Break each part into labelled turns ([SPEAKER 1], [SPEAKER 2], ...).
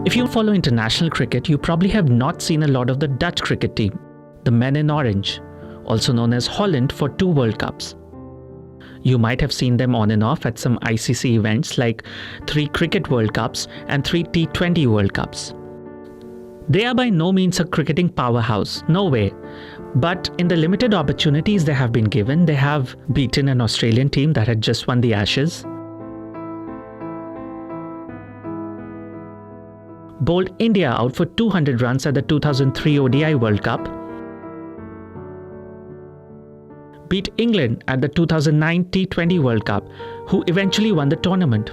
[SPEAKER 1] If you follow international cricket, you probably have not seen a lot of the Dutch cricket team, the Men in Orange, also known as Holland, for 2 World Cups. You might have seen them on and off at some ICC events like 3 Cricket World Cups and 3 T20 World Cups. They are by no means a cricketing powerhouse, no way. But in the limited opportunities they have been given, they have beaten an Australian team that had just won the Ashes, bowled India out for 200 runs at the 2003 ODI World Cup, beat England at the 2009 T20 World Cup, who eventually won the tournament.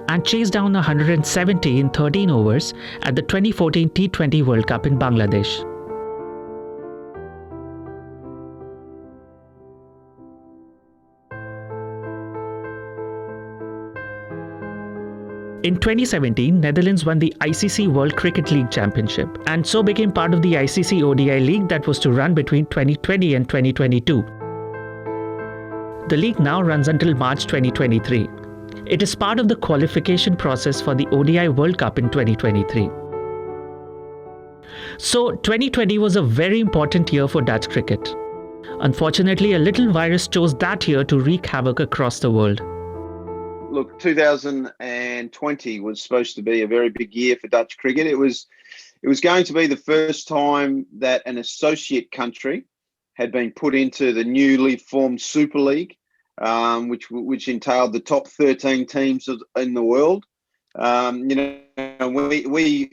[SPEAKER 1] And chased down 170 in 13 overs at the 2014 T20 World Cup in Bangladesh. In 2017, Netherlands won the ICC World Cricket League Championship and so became part of the ICC ODI League that was to run between 2020 and 2022. The league now runs until March 2023. It is part of the qualification process for the ODI World Cup in 2023. So 2020 was a very important year for Dutch cricket. Unfortunately, a little virus chose that year to wreak havoc across the world.
[SPEAKER 2] Look, 2020 was supposed to be a very big year for Dutch cricket. It was going to be the first time that an associate country had been put into the newly formed Super League, which entailed the top 13 teams in the world. We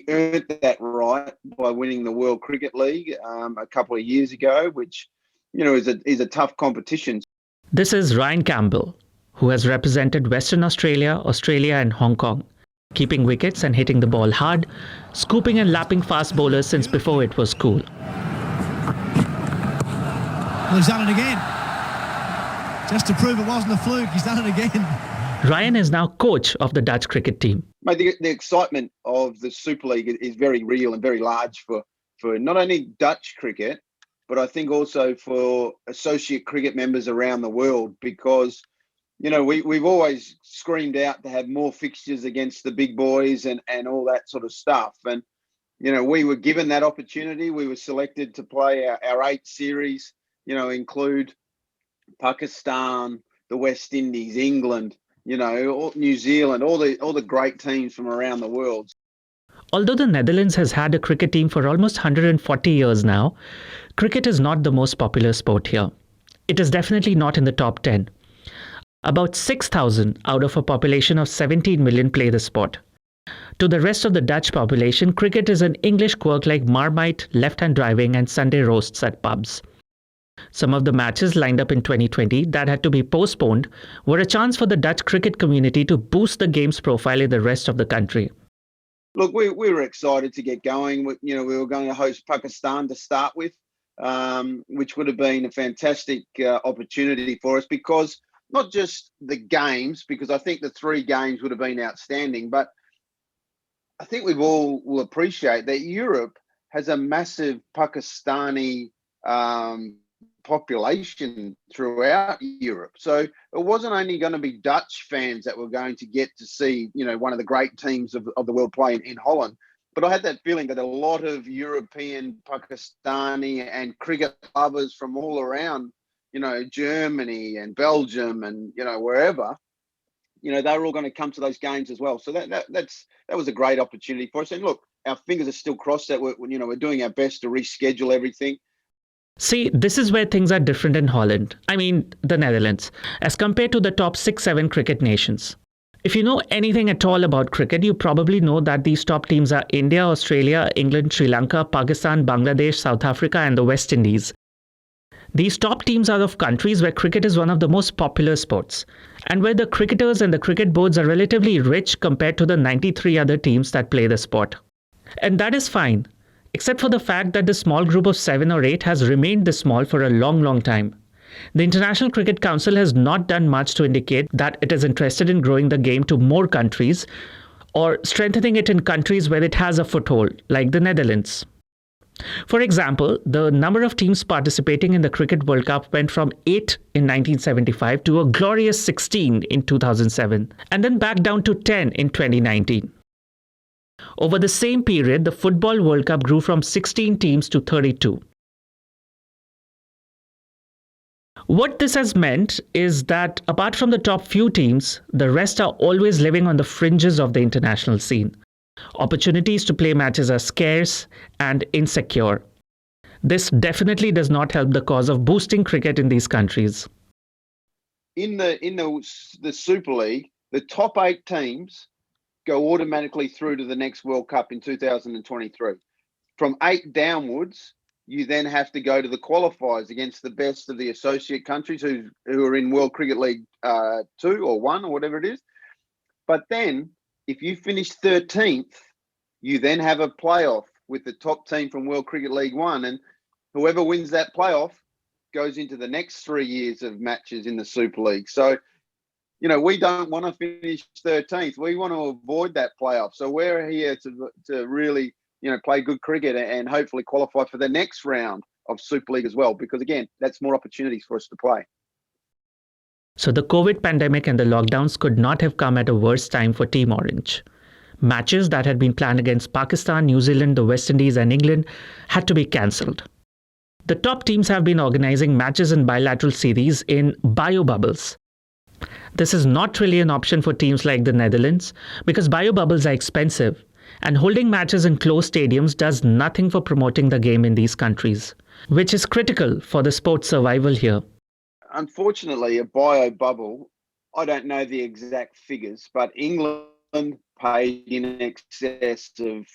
[SPEAKER 2] earned that right by winning the World Cricket League a couple of years ago, which is a tough competition.
[SPEAKER 1] This is Ryan Campbell, who has represented Western Australia, Australia and Hong Kong, keeping wickets and hitting the ball hard, scooping and lapping fast bowlers since before it was cool.
[SPEAKER 3] Well, he's done it again. Just to prove it wasn't a fluke, he's done it again.
[SPEAKER 1] Ryan is now coach of the Dutch cricket team.
[SPEAKER 2] Mate, the excitement of the Super League is very real and very large for not only Dutch cricket, but I think also for associate cricket members around the world, because we've always screamed out to have more fixtures against the big boys and all that sort of stuff. And, we were given that opportunity. We were selected to play our 8 series, include Pakistan, the West Indies, England, New Zealand, all the great teams from around the world.
[SPEAKER 1] Although the Netherlands has had a cricket team for almost 140 years now, cricket is not the most popular sport here. It is definitely not in the top 10. About 6,000 out of a population of 17 million play the sport. To the rest of the Dutch population, cricket is an English quirk like Marmite, left-hand driving and Sunday roasts at pubs. Some of the matches lined up in 2020 that had to be postponed were a chance for the Dutch cricket community to boost the game's profile in the rest of the country.
[SPEAKER 2] Look, we were excited to get going. We were going to host Pakistan to start with, which would have been a fantastic opportunity for us, because not just the games, because I think the 3 games would have been outstanding, but I think we all will appreciate that Europe has a massive Pakistani population throughout Europe. So it wasn't only going to be Dutch fans that were going to get to see, one of the great teams of the world play in Holland, but I had that feeling that a lot of European, Pakistani and cricket lovers from all around, Germany and Belgium and, wherever, they were all going to come to those games as well. So that was a great opportunity for us. And look, our fingers are still crossed that we're doing our best to reschedule everything.
[SPEAKER 1] See, this is where things are different in Holland, the Netherlands, as compared to the top 6-7 cricket nations. If you know anything at all about cricket, you probably know that these top teams are India, Australia, England, Sri Lanka, Pakistan, Bangladesh, South Africa and the West Indies. These top teams are of countries where cricket is one of the most popular sports, and where the cricketers and the cricket boards are relatively rich compared to the 93 other teams that play the sport. And that is fine, except for the fact that the small group of 7 or 8 has remained this small for a long, long time. The International Cricket Council has not done much to indicate that it is interested in growing the game to more countries or strengthening it in countries where it has a foothold, like the Netherlands. For example, the number of teams participating in the Cricket World Cup went from 8 in 1975 to a glorious 16 in 2007, and then back down to 10 in 2019. Over the same period, the Football World Cup grew from 16 teams to 32. What this has meant is that apart from the top few teams, the rest are always living on the fringes of the international scene. Opportunities to play matches are scarce and insecure. This definitely does not help the cause of boosting cricket in these countries.
[SPEAKER 2] In the Super League, the top 8 teams go automatically through to the next World Cup in 2023. From 8 downwards, you then have to go to the qualifiers against the best of the associate countries who are in World Cricket League 2 or 1 or whatever it is. But then, if you finish 13th, you then have a playoff with the top team from World Cricket League 1, and whoever wins that playoff goes into the next 3 years of matches in the Super League. So, we don't want to finish 13th. We want to avoid that playoff. So we're here to really, play good cricket and hopefully qualify for the next round of Super League as well, because again, that's more opportunities for us to play.
[SPEAKER 1] So the COVID pandemic and the lockdowns could not have come at a worse time for Team Orange. Matches that had been planned against Pakistan, New Zealand, the West Indies and England had to be cancelled. The top teams have been organising matches in bilateral series in Biobubbles. This is not really an option for teams like the Netherlands because Biobubbles are expensive, and holding matches in closed stadiums does nothing for promoting the game in these countries, which is critical for the sport's survival here.
[SPEAKER 2] Unfortunately, a bio bubble, I don't know the exact figures, but England paid in excess of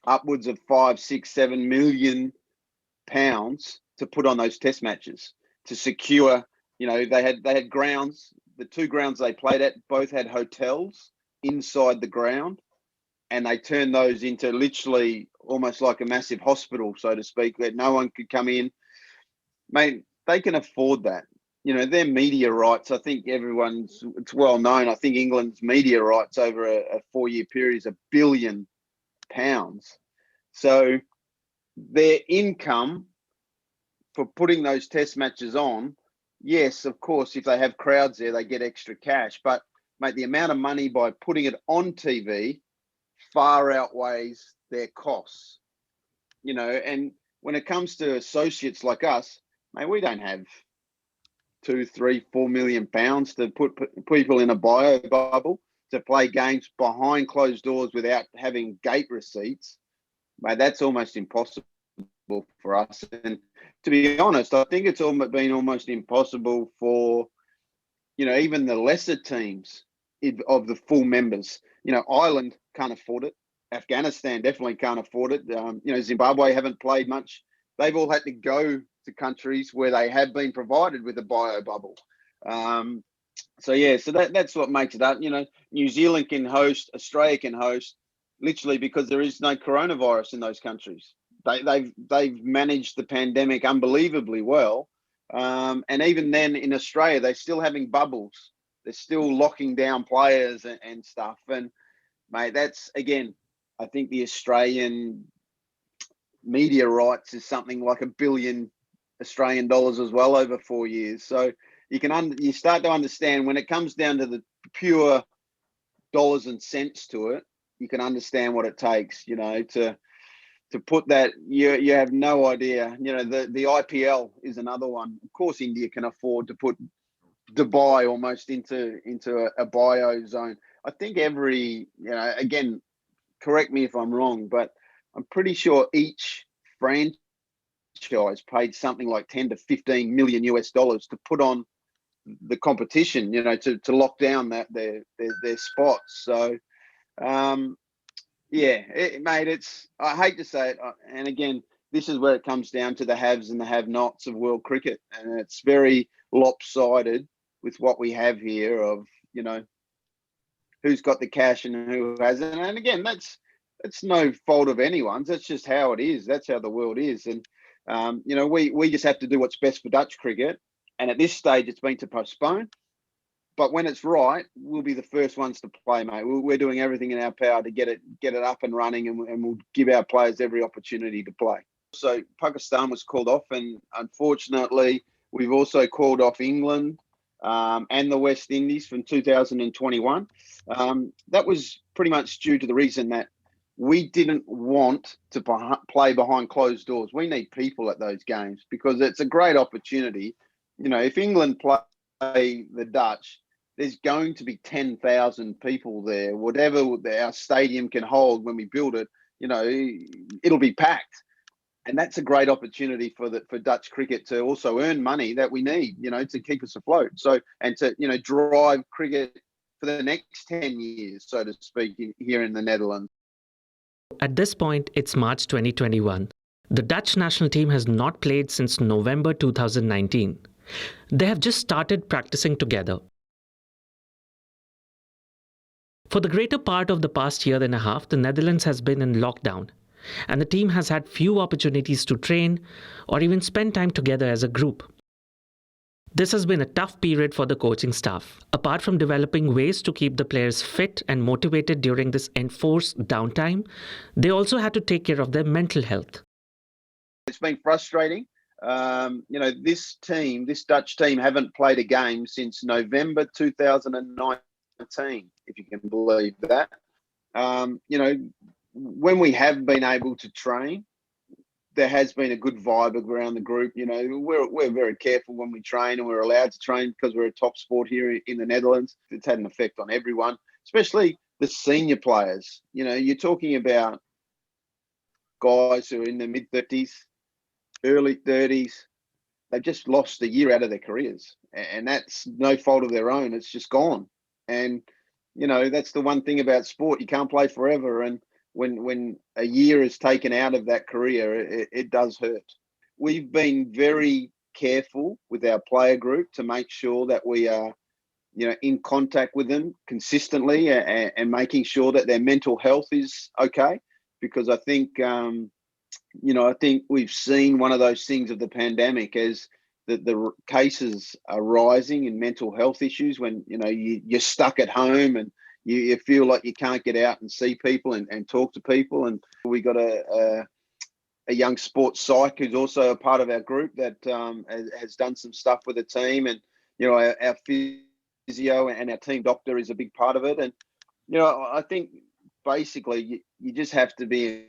[SPEAKER 2] upwards of 5, 6, 7 million pounds to put on those test matches to secure, they had grounds. The 2 grounds they played at both had hotels inside the ground, and they turned those into literally almost like a massive hospital, so to speak, that no one could come in. Mate, they can afford that. Their media rights, I think it's well known. I think England's media rights over a 4-year period is £1 billion. So their income for putting those test matches on, yes, of course, if they have crowds there, they get extra cash. But, mate, the amount of money by putting it on TV far outweighs their costs. And when it comes to associates like us, mate, we don't have 2, 3, 4 million pounds to put people in a bio bubble to play games behind closed doors without having gate receipts. Mate, that's almost impossible for us. And to be honest, I think it's been almost impossible for, even the lesser teams of the full members. Ireland can't afford it. Afghanistan definitely can't afford it. Zimbabwe haven't played much. They've all had to go to countries where they have been provided with a bio bubble. So that's what makes it up. New Zealand can host, Australia can host, literally because there is no coronavirus in those countries. They've managed the pandemic unbelievably well. And even then in Australia, they're still having bubbles. They're still locking down players and stuff. And mate, that's, again, I think the Australian media rights is something like $1 billion Australian dollars as well over 4 years. So you start to understand when it comes down to the pure dollars and cents to it, you can understand what it takes, to put that. You have no idea. The IPL is another one. Of course, India can afford to put Dubai almost into a bio zone. I think again, correct me if I'm wrong, but I'm pretty sure each franchise paid something like 10 to 15 million US dollars to put on the competition, to lock down their spots. So, mate, I hate to say it. And again, this is where it comes down to the haves and the have-nots of world cricket. And it's very lopsided with what we have here of, who's got the cash and who hasn't. And again, that's no fault of anyone's. That's just how it is. That's how the world is. And, we just have to do what's best for Dutch cricket. And at this stage, it's been to postpone. But when it's right, we'll be the first ones to play, mate. We're doing everything in our power to get it up and running, and we'll give our players every opportunity to play. So Pakistan was called off, and unfortunately, we've also called off England and the West Indies from 2021. That was pretty much due to the reason that we didn't want to play behind closed doors. We need people at those games because it's a great opportunity. If England play the Dutch, there's going to be 10,000 people there. Whatever our stadium can hold when we build it, it'll be packed. And that's a great opportunity for Dutch cricket to also earn money that we need, to keep us afloat. So, and to, drive cricket for the next 10 years, so to speak, here in the Netherlands.
[SPEAKER 1] At this point, it's March 2021. The Dutch national team has not played since November 2019. They have just started practicing together. For the greater part of the past year and a half, the Netherlands has been in lockdown, and the team has had few opportunities to train or even spend time together as a group. This has been a tough period for the coaching staff. Apart from developing ways to keep the players fit and motivated during this enforced downtime, they also had to take care of their mental health.
[SPEAKER 2] It's been frustrating. This Dutch team haven't played a game since November 2019, if you can believe that. When we have been able to train, there has been a good vibe around the group. We're very careful when we train, and we're allowed to train because we're a top sport here in the Netherlands. It's had an effect on everyone, especially the senior players. You're talking about guys who are in their mid-30s, early 30s. They've just lost a year out of their careers, and that's no fault of their own. It's just gone. And, that's the one thing about sport. You can't play forever. And when a year is taken out of that career, it does hurt. We've been very careful with our player group to make sure that we are, in contact with them consistently and making sure that their mental health is okay. Because I think, I think we've seen one of those things of the pandemic as the cases are rising in mental health issues when, you're stuck at home and you feel like you can't get out and see people and talk to people. And we got a young sports psych who's also a part of our group that has done some stuff with the team. And, our physio and our team doctor is a big part of it. And, I think basically you just have to be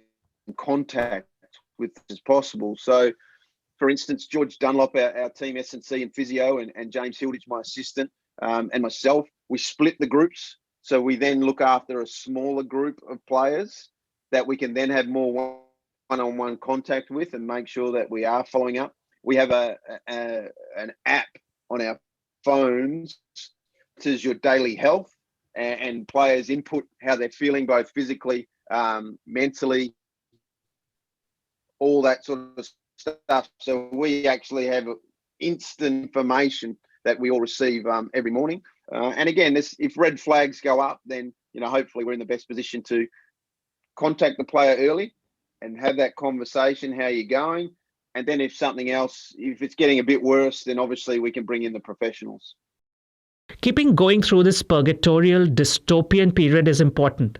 [SPEAKER 2] in contact with as possible. So, for instance, George Dunlop, our team S&C and physio, and James Hilditch, my assistant, and myself, we split the groups. So we then look after a smaller group of players that we can then have more one-on-one contact with and make sure that we are following up. We have an app on our phones that is your daily health, and players input how they're feeling, both physically, mentally, all that sort of stuff. So we actually have instant information that we all receive every morning. And again, if red flags go up, then, hopefully we're in the best position to contact the player early and have that conversation, how you're going. And then if it's getting a bit worse, then obviously we can bring in the professionals.
[SPEAKER 1] Keeping going through this purgatorial dystopian period is important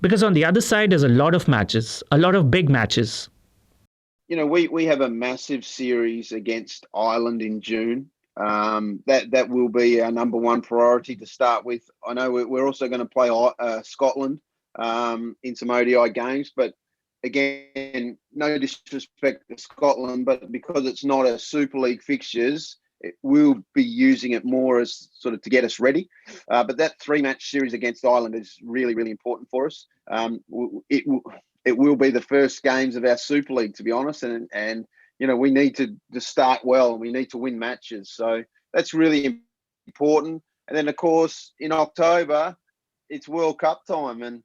[SPEAKER 1] because on the other side, there's a lot of matches, a lot of big matches.
[SPEAKER 2] We have a massive series against Ireland in June. That will be our number one priority to start with. I know we're also going to play Scotland in some ODI games, but again, no disrespect to Scotland, but because it's not a Super League fixtures, we'll be using it more as sort of to get us ready. But that 3-match series against Ireland is really, really important for us. It will be the first games of our Super League, to be honest, and we need to start well, and we need to win matches. So that's really important. And then, of course, in October, it's World Cup time. And,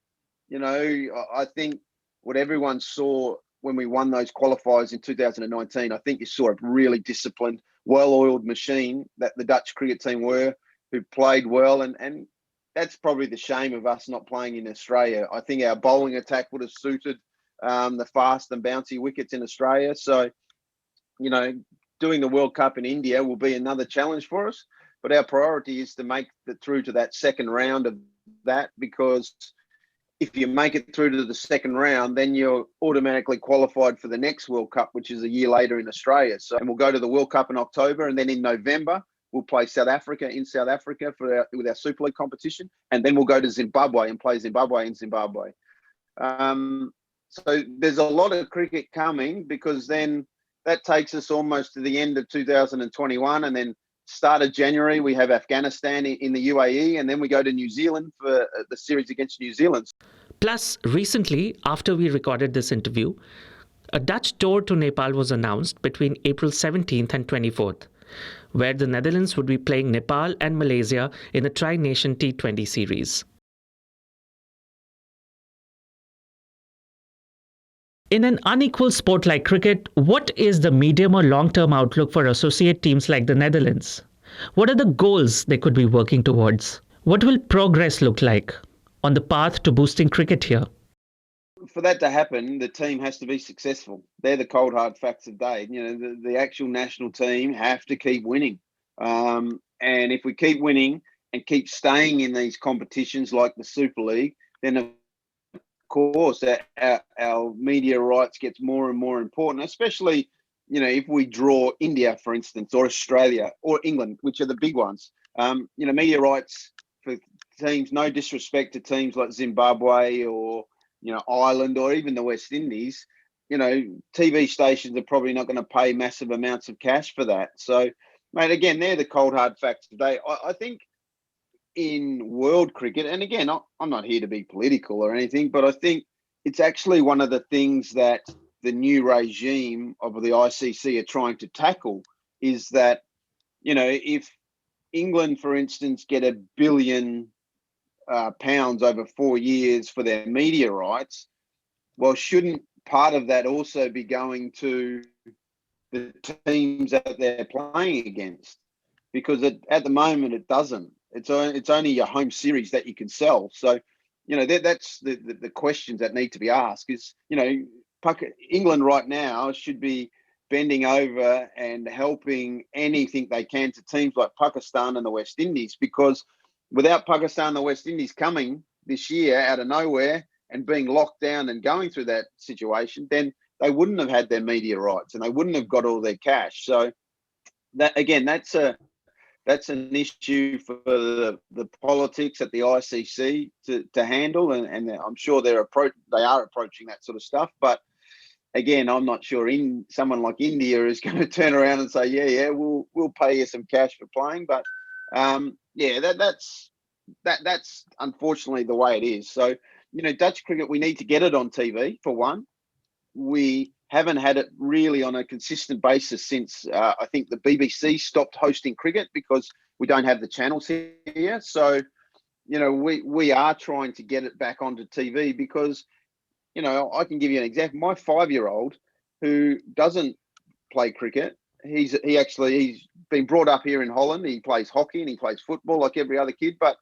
[SPEAKER 2] I think what everyone saw when we won those qualifiers in 2019, I think you saw a really disciplined, well-oiled machine that the Dutch cricket team were, who played well. And that's probably the shame of us not playing in Australia. I think our bowling attack would have suited the fast and bouncy wickets in Australia. So, doing the World Cup in India will be another challenge for us. But our priority is to make it through to that second round of that, because if you make it through to the second round, then you're automatically qualified for the next World Cup, which is a year later in Australia. So, and we'll go to the World Cup in October, and then in November, we'll play South Africa in South Africa with our Super League competition. And then we'll go to Zimbabwe and play Zimbabwe in Zimbabwe. So there's a lot of cricket coming, because then that takes us almost to the end of 2021, and then start of January, we have Afghanistan in the UAE, and then we go to New Zealand for the series against New Zealand.
[SPEAKER 1] Plus, recently, after we recorded this interview, a Dutch tour to Nepal was announced between April 17th and 24th, where the Netherlands would be playing Nepal and Malaysia in a tri-nation T20 series. In an unequal sport like cricket, what is the medium or long-term outlook for associate teams like the Netherlands? What are the goals they could be working towards? What will progress look like on the path to boosting cricket here?
[SPEAKER 2] For that to happen, the team has to be successful. They're the cold hard facts of the day. You know, the actual national team have to keep winning. And if we keep winning and keep staying in these competitions like the Super League, then course our media rights gets more and more important, especially, you know, if we draw India, for instance, or Australia or England, which are the big ones. You know, media rights for teams, no disrespect to teams like Zimbabwe or, you know, Ireland or even the West Indies, you know, TV stations are probably not going to pay massive amounts of cash for that. So, mate, again, they're the cold hard facts today. I think in world cricket, and again, I'm not here to be political or anything, but I think it's actually one of the things that the new regime of the ICC are trying to tackle, is that, you know, if England, for instance, get £1 billion over 4 years for their media rights, well, shouldn't part of that also be going to the teams that they're playing against? Because at the moment it doesn't. It's only your home series that you can sell. So, you know, that's the questions that need to be asked. Is, you know, England right now should be bending over and helping anything they can to teams like Pakistan and the West Indies, because without Pakistan and the West Indies coming this year out of nowhere and being locked down and going through that situation, then they wouldn't have had their media rights and they wouldn't have got all their cash. So that, again, that's an issue for the politics at the ICC to handle, and I'm sure they are approaching that sort of stuff. But again, I'm not sure someone like India is going to turn around and say, yeah, we'll pay you some cash for playing. But yeah, that's unfortunately the way it is. So, you know, Dutch cricket, we need to get it on TV for one. We haven't had it really on a consistent basis since I think the BBC stopped hosting cricket, because we don't have the channels here. So, you know, we are trying to get it back onto TV, because, you know, I can give you an example. My 5-year-old, who doesn't play cricket, he's been brought up here in Holland. He plays hockey and he plays football like every other kid. But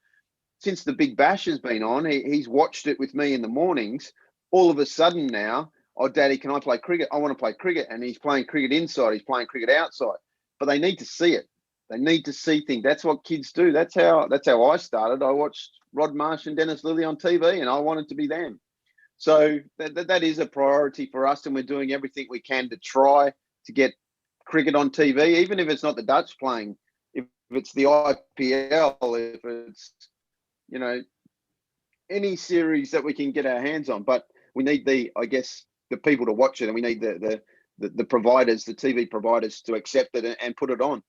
[SPEAKER 2] since the Big Bash has been on, he's watched it with me in the mornings. All of a sudden now, oh, Daddy, can I play cricket? I want to play cricket. And he's playing cricket inside. He's playing cricket outside. But they need to see it. They need to see things. That's what kids do. That's how I started. I watched Rod Marsh and Dennis Lilly on TV, and I wanted to be them. So that is a priority for us, and we're doing everything we can to try to get cricket on TV, even if it's not the Dutch playing, if it's the IPL, if it's, you know, any series that we can get our hands on. But we need the people to watch it, and we need the providers, the TV providers, to accept it and put it on.